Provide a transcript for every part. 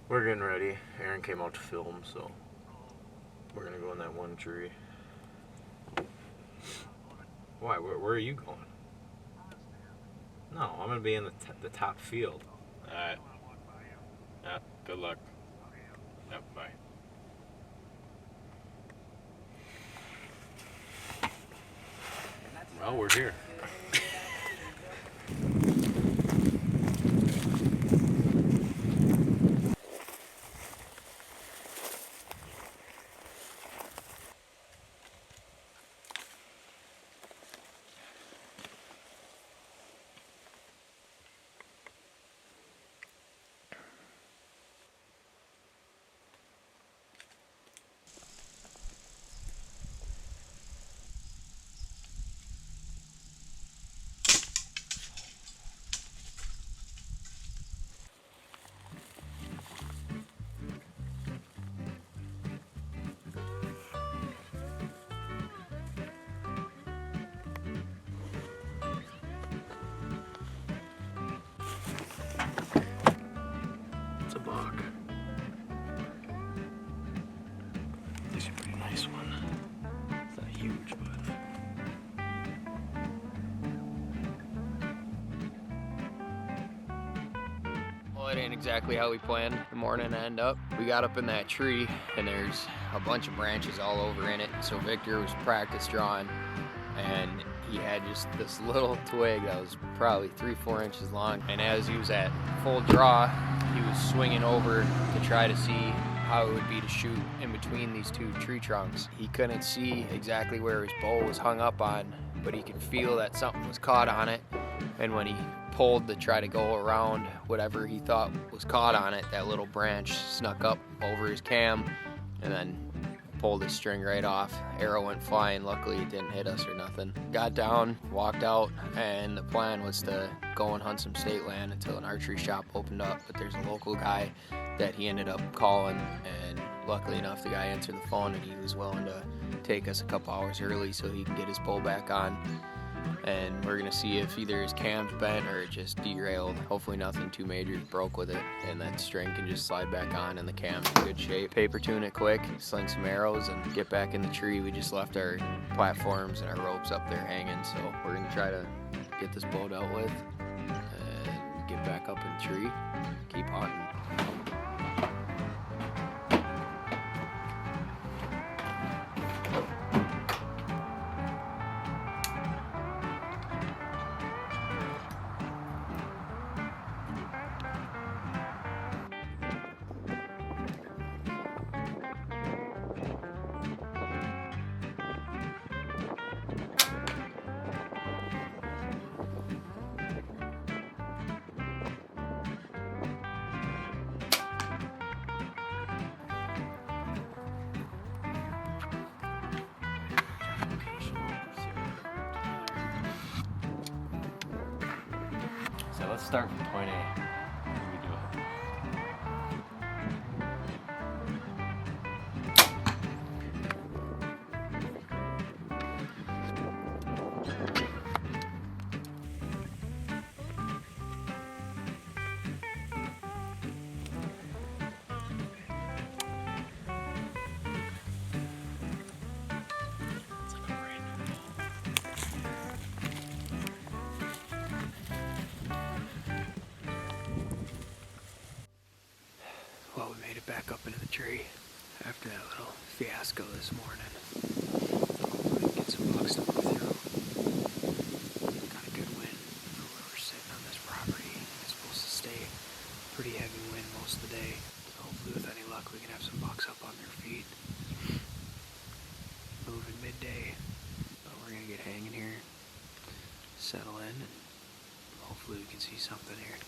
We're getting ready. Aaron came out to film, so we're gonna go in that one tree. Why? Where are you going? No, I'm gonna be in the top field. Alright. Yeah, good luck. Yep, bye. Well, we're here. It's a buck. It's a pretty nice one. It's not huge, but. Well, it ain't exactly how we planned the morning to end up. We got up in that tree and there's a bunch of branches all over in it. So Victor was practice drawing and he had just this little twig that was probably 3-4 inches long. And as he was at full draw, he was swinging over to try to see how it would be to shoot in between these two tree trunks. He couldn't see exactly where his bow was hung up on, but he could feel that something was caught on it. And when he pulled to try to go around whatever he thought was caught on it, that little branch snuck up over his cam and then pulled his string right off. Arrow went flying. Luckily it didn't hit us or nothing. Got down, walked out, and the plan was to go and hunt some state land until an archery shop opened up. But there's a local guy that he ended up calling, and luckily enough the guy answered the phone and he was willing to take us a couple hours early so he can get his bow back on. And we're gonna see if either his cam's bent or it just derailed. Hopefully nothing too major broke with it, and that string can just slide back on and the cam's in good shape. Paper tune it quick, sling some arrows, and get back in the tree. We just left our platforms and our ropes up there hanging, so we're gonna try to get this bow dealt with and get back up in the tree, keep hunting. So let's start from point A. We do it. Well, we made it back up into the tree after that little fiasco this morning. Hopefully get some bucks to move through. Got a good wind for where we're sitting on this property. It's supposed to stay pretty heavy wind most of the day. So hopefully with any luck we can have some bucks up on their feet. Moving midday. But we're gonna get hanging here, settle in, and hopefully we can see something here.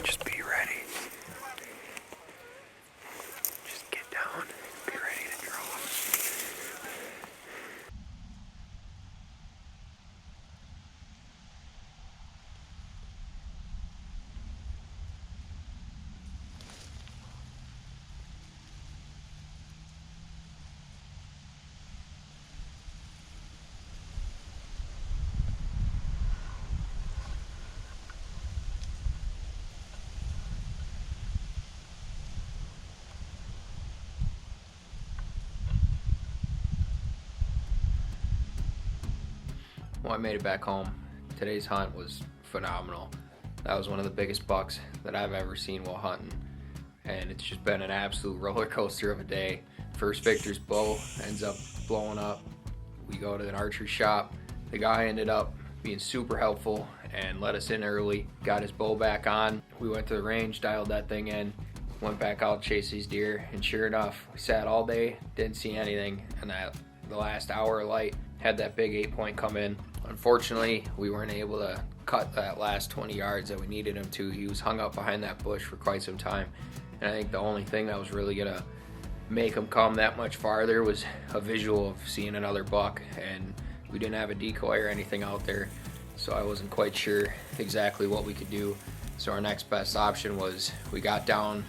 Just be ready. Just get down. Be ready to draw. Well, I made it back home. Today's hunt was phenomenal. That was one of the biggest bucks that I've ever seen while hunting. And it's just been an absolute roller coaster of a day. First, Victor's bow ends up blowing up. We go to an archery shop. The guy ended up being super helpful and let us in early, got his bow back on. We went to the range, dialed that thing in, went back out, chased these deer, and sure enough, we sat all day, didn't see anything, and the last hour of light had that big 8-point come in. Unfortunately, we weren't able to cut that last 20 yards that we needed him to. He was hung up behind that bush for quite some time, and I think the only thing that was really gonna make him come that much farther was a visual of seeing another buck, and we didn't have a decoy or anything out there, so I wasn't quite sure exactly what we could do. So our next best option was we got down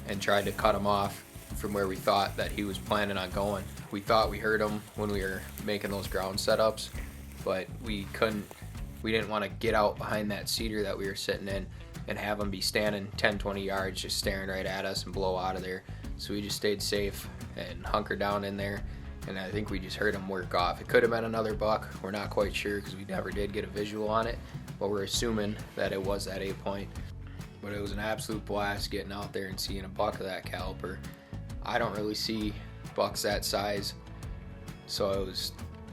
and tried to cut him off from where we thought that he was planning on going. We thought we heard him when we were making those ground setups, but we didn't want to get out behind that cedar that we were sitting in and have him be standing 10-20 yards just staring right at us and blow out of there. So we just stayed safe and hunkered down in there, and I think we just heard him work off. It could have been another buck, we're not quite sure because we never did get a visual on it, but we're assuming that it was that 8-point. But it was an absolute blast getting out there and seeing a buck of that caliber. I don't really see bucks that size, so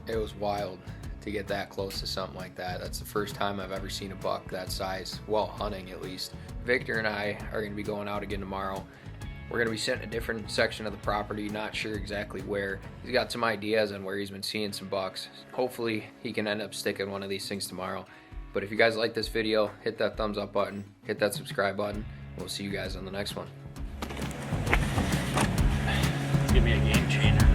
it was wild to get that close to something like that. That's the first time I've ever seen a buck that size, while hunting at least. Victor and I are going to be going out again tomorrow. We're going to be sitting in a different section of the property, not sure exactly where. He's got some ideas on where he's been seeing some bucks. Hopefully he can end up sticking one of these things tomorrow. But if you guys like this video, hit that thumbs up button, hit that subscribe button. We'll see you guys on the next one. Give me a game changer.